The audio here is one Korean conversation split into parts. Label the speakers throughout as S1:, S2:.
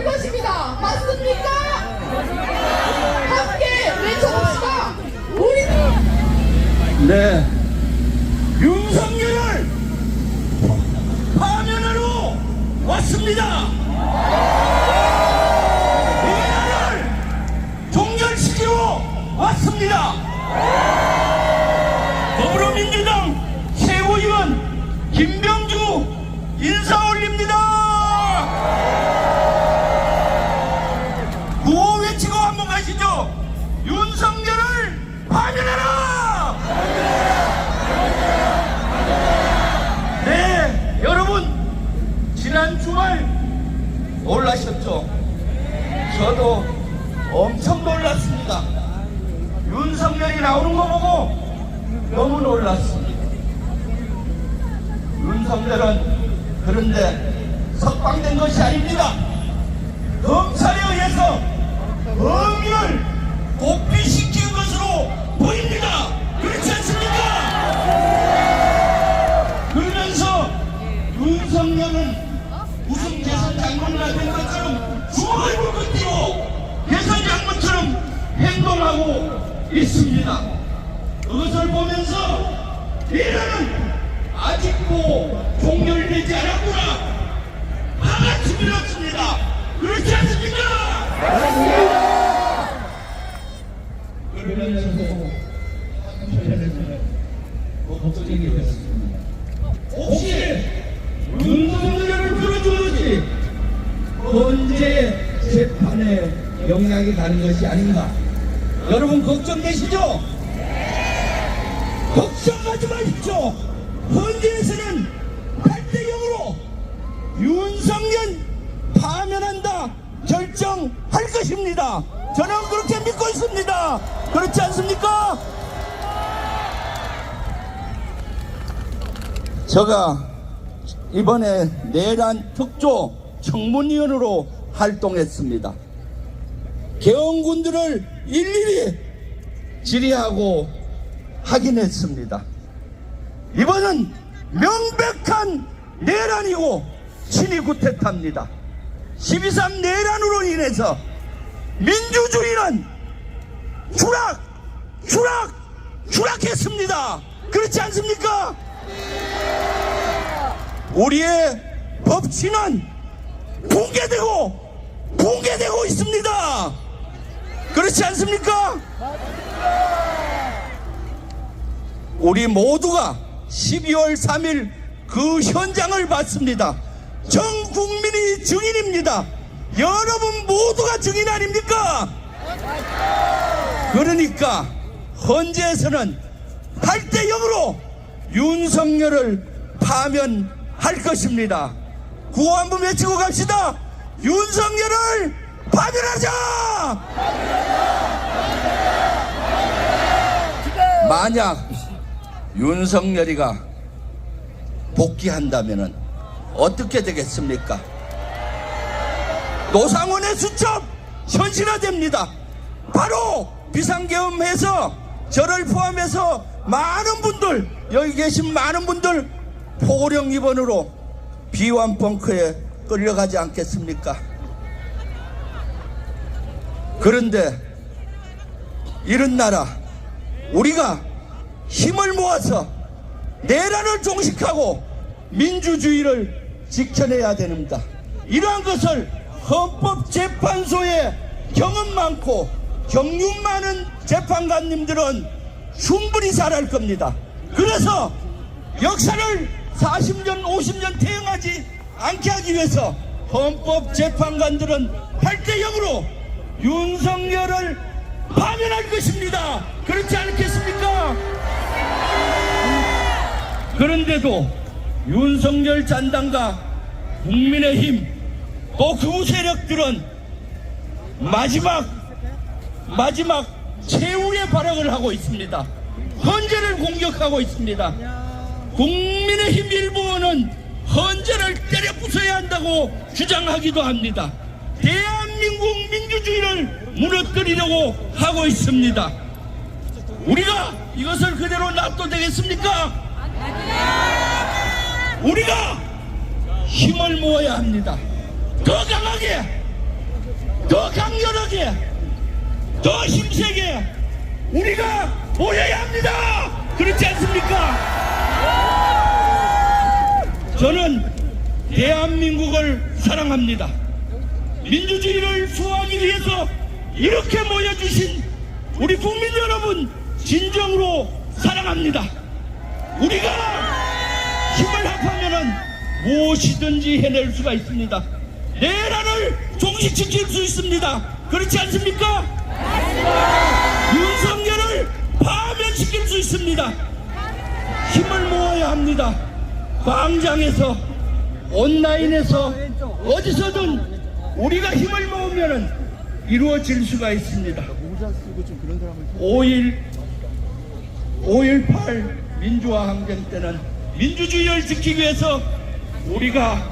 S1: 것입니다. 맞습니까? 함께 외쳐봅시다. 우리는
S2: 네, 윤석열을 파면하러 왔습니다. 이 나라를 종결시키러 왔습니다. 더불어민주당 최고위원 김병주 인사 올립니다. 구호 외치고 한번 가시죠. 윤석열을 파면하라! 네, 여러분 지난 주말 놀라셨죠? 저도 엄청 놀랐습니다. 윤석열이 나오는 거 보고 너무 놀랐습니다. 윤석열은 그런데 석방된 것이 아닙니다. 검찰에 의해서 범인을 도피시킨 것으로 보입니다. 그렇지 않습니까? 그러면서 윤석열은 무슨 개선 장관이나 된 것처럼 주먹을 물고 뛰고 개선 장관처럼 행동하고 있습니다. 그것을 보면서 이라는 아직도 종결되지 않았구나. 다같이 밀었습니다. 그렇지 않습니까? 그러면서도 걱정이 됐습니다. 혹시 윤석열을 풀어주는지 헌재 재판에 영향이 가는 것이 아닌가? 여러분 걱정되시죠? 걱정하지 마십시오. 헌재에서는 8대0으로 윤석열 파면한다 결정할 것입니다. 저는 그렇게 믿고 있습니다. 그렇지 않습니까? 제가 이번에 내란 특조 청문위원으로 활동했습니다. 개헌군들을 일일이 질의하고 확인했습니다. 이번은 명백한 내란이고 친위 구태타입니다. 12.3 내란으로 인해서 민주주의는 추락했습니다. 그렇지 않습니까? 우리의 법치는 붕괴되고 있습니다. 그렇지 않습니까? 우리 모두가 12월 3일 그 현장을 봤습니다. 전 국민이 증인입니다. 여러분 모두가 증인 아닙니까? 그러니까 헌재에서는 8대0으로 윤석열을 파면할 것입니다. 구호 한번 외치고 갑시다. 윤석열을 파면하자! 만약 윤석열이가 복귀한다면 어떻게 되겠습니까? 노상원의 수첩 현실화됩니다. 바로 비상계엄해서 저를 포함해서 많은 분들, 여기 계신 많은 분들 포고령 입원으로 비완벙커에 끌려가지 않겠습니까? 그런데 이런 나라 우리가 힘을 모아서 내란을 종식하고 민주주의를 지켜내야 됩니다. 이러한 것을 헌법재판소에 경험 많고 경륜 많은 재판관님들은 충분히 잘할 겁니다. 그래서 역사를 40년 50년 퇴행하지 않게 하기 위해서 헌법재판관들은 8대0으로 윤석열을 파면할 것입니다. 그렇지 않겠습니까? 그런데도 윤석열 잔당과 국민의힘 또 그 세력들은 마지막 최후의 발악을 하고 있습니다. 헌재를 공격하고 있습니다. 국민의힘 일부는 헌재를 때려 부숴야 한다고 주장하기도 합니다. 대한민국 민주주의를 무너뜨리려고 하고 있습니다. 우리가 이것을 그대로 놔둬도 되겠습니까? 우리가 힘을 모아야 합니다. 더 강하게
S3: 더 강렬하게, 더 힘세게 우리가 모여야 합니다. 그렇지 않습니까? 저는 대한민국을 사랑합니다. 민주주의를 수호하기 위해서 이렇게 모여주신 우리 국민 여러분 진정으로 사랑합니다. 우리가 힘을 합하면 무엇이든지 해낼 수가 있습니다. 내란을 종식시킬 수 있습니다. 그렇지 않습니까? 윤석열을 파면시킬 수 있습니다. 힘을 모아야 합니다. 광장에서, 온라인에서, 어디서든 우리가 힘을 모으면 이루어질 수가 있습니다. 5.18 민주화 항쟁 때는 민주주의를 지키기 위해서 우리가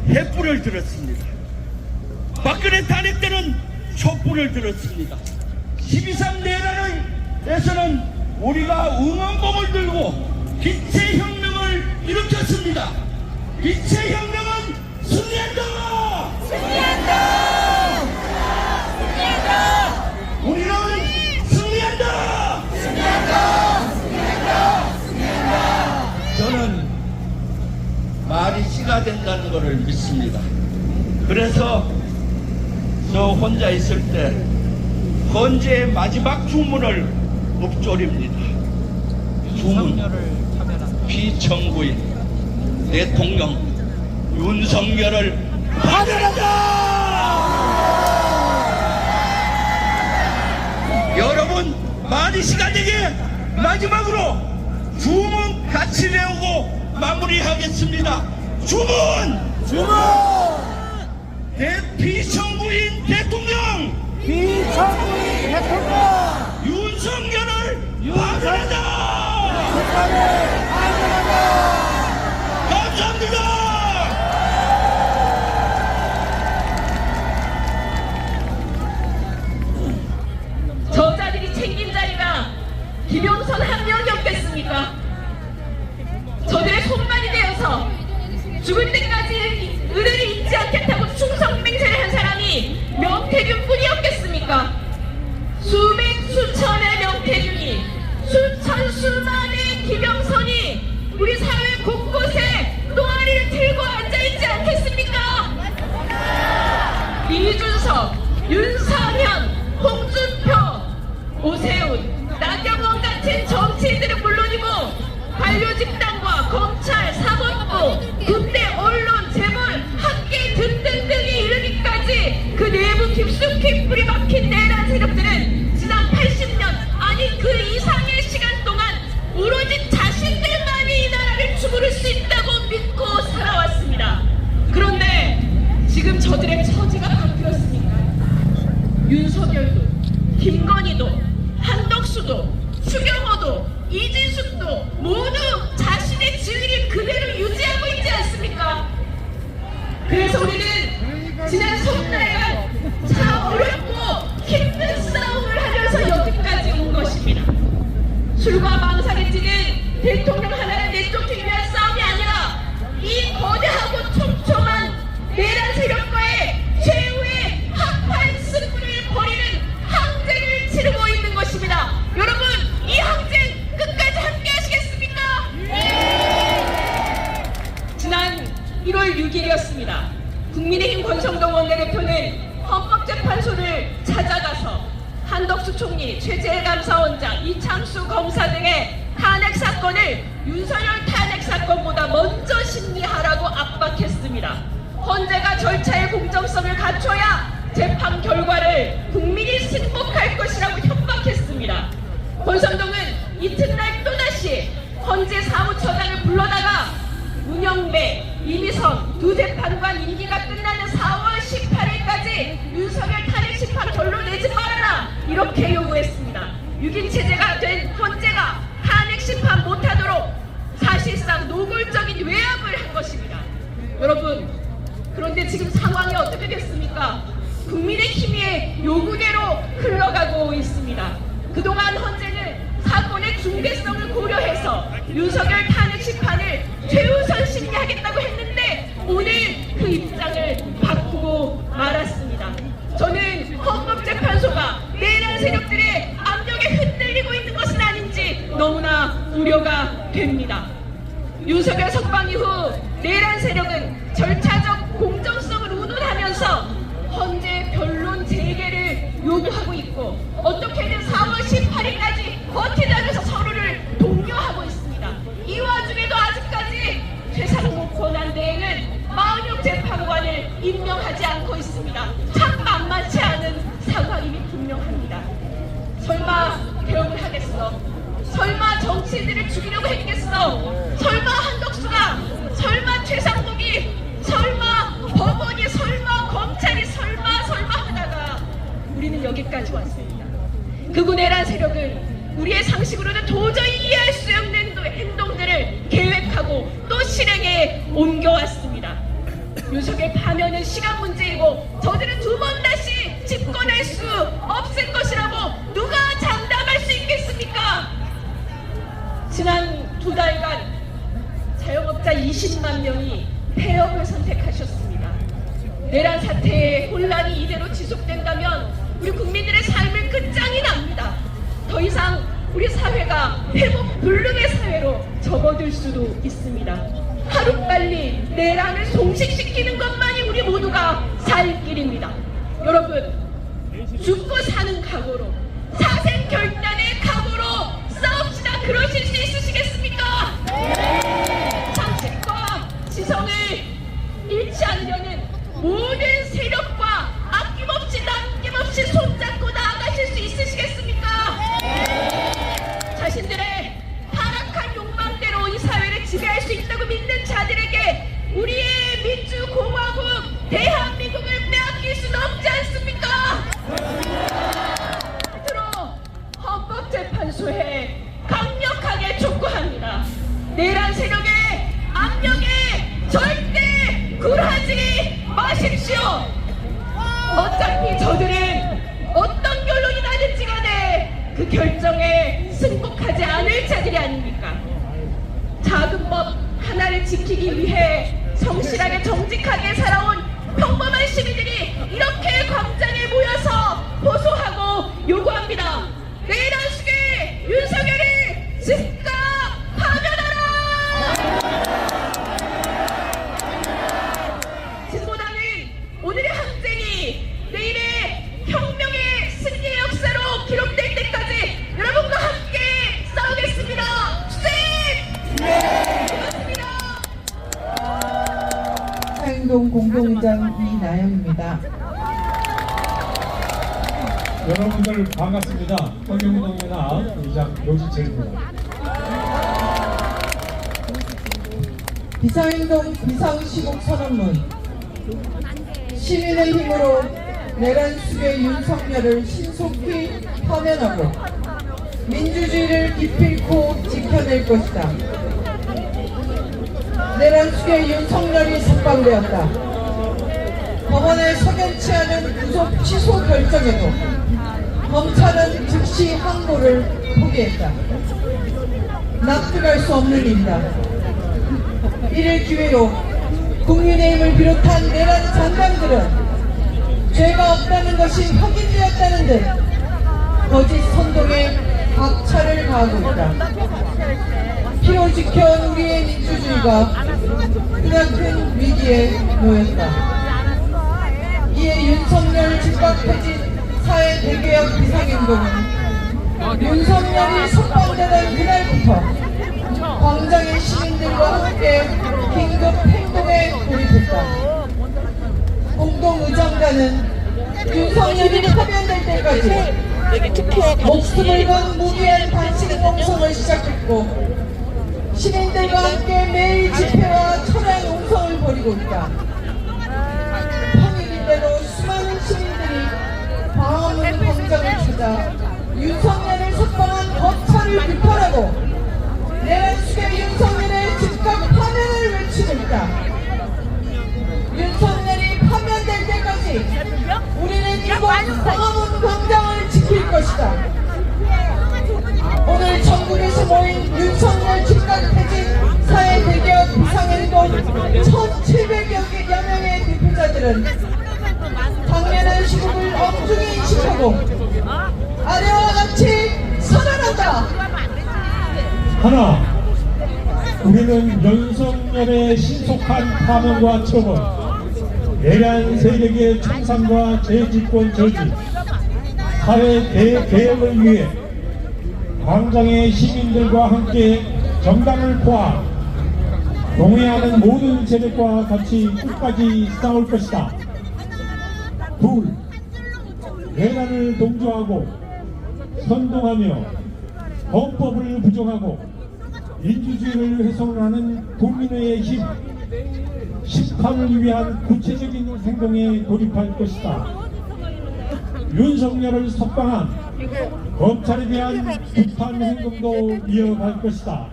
S3: 횃불을 들었습니다. 박근혜 탄핵 때는 촛불을 들었습니다. 12.3 내란에서는 우리가 응원봉을 들고 빛의 혁명을 일으켰습니다. 빛의 혁명은 승리한다! 승리한다! 승리한다! 우리는 승리한다! 승리한다! 승리한다! 승리한다! 저는 말이 씨가 된다는 것을 믿습니다. 그래서 저 혼자 있을 때 헌재의 마지막 주문을 읊조립니다. 주문, 피청구인 대통령 윤석열을 파면한다! 여러분, 많이 시간 되게 마지막으로 주문 같이 외우고 마무리하겠습니다. 주문! 피청구인 대통령! 윤석열을 파면한다! 감사합니다!
S4: 저자들이 챙긴 자리가 김영선 한 명이었겠습니까? 저들의 손발이 되어서 죽을 때까지 은혜를 잊지 않겠다고 충성맹세를 한 사람이 명태균뿐이었겠습니까? 수백 수천의 명태균이, 수천수만의 김영선이 우리 사회 곳곳에 또아리를 들고 앉아있지 않겠습니까? 이준석, 윤상현, 홍준표, 오세훈, 나경원 같은 정치인들은 물론이고 관료집단과 검찰, 사법부, 군대, 언론, 재벌, 학계 등등등에 이르기까지 그 내부 깊숙이 뿌리 박힌 내란 세력들은 지난 80년 아니 그 이상의 시간 동안 오로지 자신들만이 이 나라를 주무를 수 있다고 믿고 살아왔습니다. 그런데 지금 저들의 처지가 바뀌었습니다. 윤석열도, 김건희도, 한덕수도, 추경호도, 이진숙도 모두 자신의 지위를 그대로 유지하고 있지 않습니까? 그래서 우리는 지난 석달간 참 어렵고 힘든 싸움을 하면서 여기까지 온 것입니다. 술과 망상에 찌는 대통령 하나를 내쫓기 위한 싸움이 아니라 이 거대하고 촘촘한 내란 세력과의 최후의 합판 승부를 벌이는 항쟁을 치르고 있는 것입니다. 여러분, 이 항쟁 끝까지 함께 하시겠습니까? 네! 지난 1월 6일이었습니다. 국민의힘 권성동 원내대표는 헌법재판소를 찾아가서 한덕수 총리, 최재해 감사원장, 이창수 검사 등의 탄핵 사건을 윤석열 탄핵 사건보다 먼저 심리하라고 압박했습니다. 헌재가 절차의 공정성을 갖춰야 재판 결과를 국민이 승복할 것이라고 협박했습니다. 권성동은 이튿날 또다시 헌재 사무처장을 불러다가 문영배, 이미선 두 재판관 임기가 끝나는 4월 18일까지 윤석열 탄핵 심판 결론내지 말아라, 이렇게 요구했습니다. 6인 체제가 된 헌재가 탄핵 심판 못하도록 사실상 노골적인 외압을 한 것입니다. 여러분, 그런데 지금 상황이 어떻게 됐습니까? 국민의힘의 요구대로 흘러가고 있습니다. 그동안 헌재는 사건의 중대성을 고려해서 윤석열 탄핵 심판을 최우선 심리하겠다고 했는데 오늘 그 입장을 바꾸고 말았습니다. 저는 사과를 임명하지 않고 있습니다. 참 만만치 않은 상황임이 분명합니다. 설마 개혁을 하겠어? 설마 정치인들을 죽이려고 했겠어? 설마 한덕수가? 설마 최상목이? 설마 법원이? 설마 검찰이? 설마 하다가 우리는 여기까지 왔습니다. 극우 내란 세력은 우리의 상식으로는 도저히 이해할 수 없는 행동들을 계획하고 또 실행에 옮겨왔습니다. 윤석열 파면은 시간 문제이고 저들은 두 번 다시 집권할 수 없을 것이라고 누가 장담할 수 있겠습니까? 지난 2달간 자영업자 20만 명이 폐업을 선택하셨습니다. 내란 사태의 혼란이 이대로 지속된다면 우리 국민들의 삶은 끝장이 납니다. 더 이상 우리 사회가 회복 불능의 사회로 접어들 수도 있습니다. 하루빨리 내란을 종식시키는 것만이 우리 모두가 살 길입니다. 여러분, 죽고 사는 각오로, 사생결단의 각오로 싸웁시다. 그러실 수 있으시겠습니까? 상식과 지성을 잃지 않으려는 모든 세력과 아낌없이 남김없이 손잡고 나아가실 수 있으시겠습니까? 자신들의 타락한 욕망대로 이 사회를 지배할 수 있다고 믿는 자들에게 우리의 민주공화국 대한민국을 빼앗길 수는 없지 않습니까? 끝으로 헌법재판소에 강력하게 촉구합니다. 내란 세력의 압력에 절대 굴하지 마십시오. 어차피 저들은 어떤 결론이 나든지 간에 그 결정에 승복하지 않을 자들이 아닙니까? 작은 법 하나를 지키기 위해 성실하게 정직하게 살아온 평범한 시민들이 이렇게 광장에 모여서 호소하고 요구합니다. 내란 수계 윤석열을 즉각 파면하라! 진보당은 오늘의 항쟁이 내일의 혁명의 승리의 역사로 기록될 때까지 여러분과 함께 싸우겠습니다. 네! 고맙습니다.
S1: 사행동 공동의장 이나영입니다.
S5: 여러분들 반갑습니다. 환경운동연합 의장 노지철입니다.
S1: 비상행동 비상시국 선언문. 시민의 힘으로 내란 수괴 윤석열을 신속히 파면하고 민주주의를 기필코 지켜낼 것이다. 내란 수괴 윤석열이 석방되었다. 법원의 석연치 않은 구속 취소 결정에도 검찰은 즉시 항고를 포기했다. 납득할 수 없는 일이다. 이를 기회로 국민의힘을 비롯한 내란 잔당들은 죄가 없다는 것이 확인되었다는 듯 거짓 선동에 박차를 가하고 있다. 피로 지켜온 우리의 민주주의가 크나큰 위기에 놓였다. 이에 윤석열 즉각 퇴진 사회 대개혁 비상행동은 윤석열이 석방되던 그날부터 광장의 시민들과 함께 긴급 행동에 돌입했다. 공동의장단은 윤석열이 파면될 때까지 목숨을 건 무기한 단식 농성을 시작했고 시민들과 함께 매일 집회와 철야 농성을 벌이고 있다. 평일인데도 수많은 시민들이 광화문 광장을 찾아 윤석열을 석방한 검찰을 비판하고 내란 수괴 윤석열의 즉각 파면을 외치고 있다. 윤석열이 파면될 때까지 우리는 이곳 광화문 광장을 지킬 것이다. 오늘 전국에서 모인 윤석열 즉각 퇴진 사회 대개혁 비상행동 1,700여 명의 대표자들은 당면한 시국을 엄중히 인식하고 아래와 같이 선언한다.
S5: 하나, 우리는 윤석열의 신속한 파면과 처벌, 내란 세력의 청산과 재집권 저지, 사회 대개혁을 위해 광장의 시민들과 함께 정당을 포함 동의하는 모든 세력과 같이 끝까지 싸울 것이다. 둘, 내란을 동조하고 선동하며 헌법을 부정하고 민주주의를 훼손하는 국민의 힘, 심판을 위한 구체적인 행동에 돌입할 것이다. 윤석열을 석방한 검찰에 대한 비판 행동도 이어갈 것이다.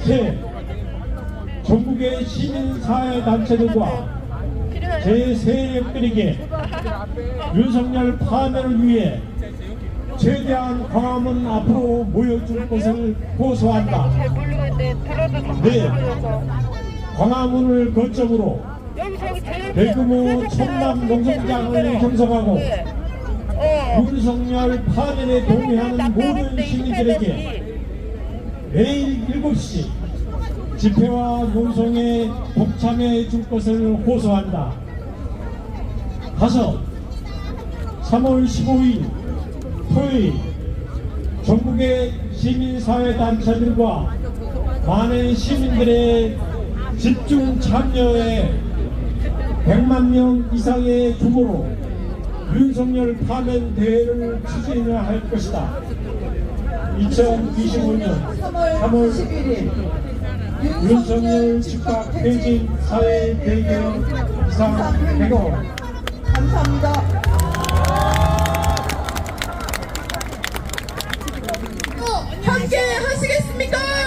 S5: 셋, 전국의 시민사회단체들과 제3세력들에게 윤석열 파면을 위해 최대한 광화문 앞으로 모여줄 것을 호소한다. 네, 광화문을 거점으로 대규모 첨단 농성장을 형성하고 윤석열 파면에 동의하는 모든 시민들에게 매일 7시 집회와 농성에 동참해 줄 것을 호소한다. 5. 3월 15일 토요일 전국의 시민사회단체들과 많은 시민들의 집중 참여에 100만 명 이상의 규모로 윤석열 파면 대회를 추진할 것이다. 2025년 3월
S1: 11일
S5: 윤석열 즉각 퇴진 사회 대개혁 이상 대거.
S1: 감사합니다. 함께 하시겠습니까?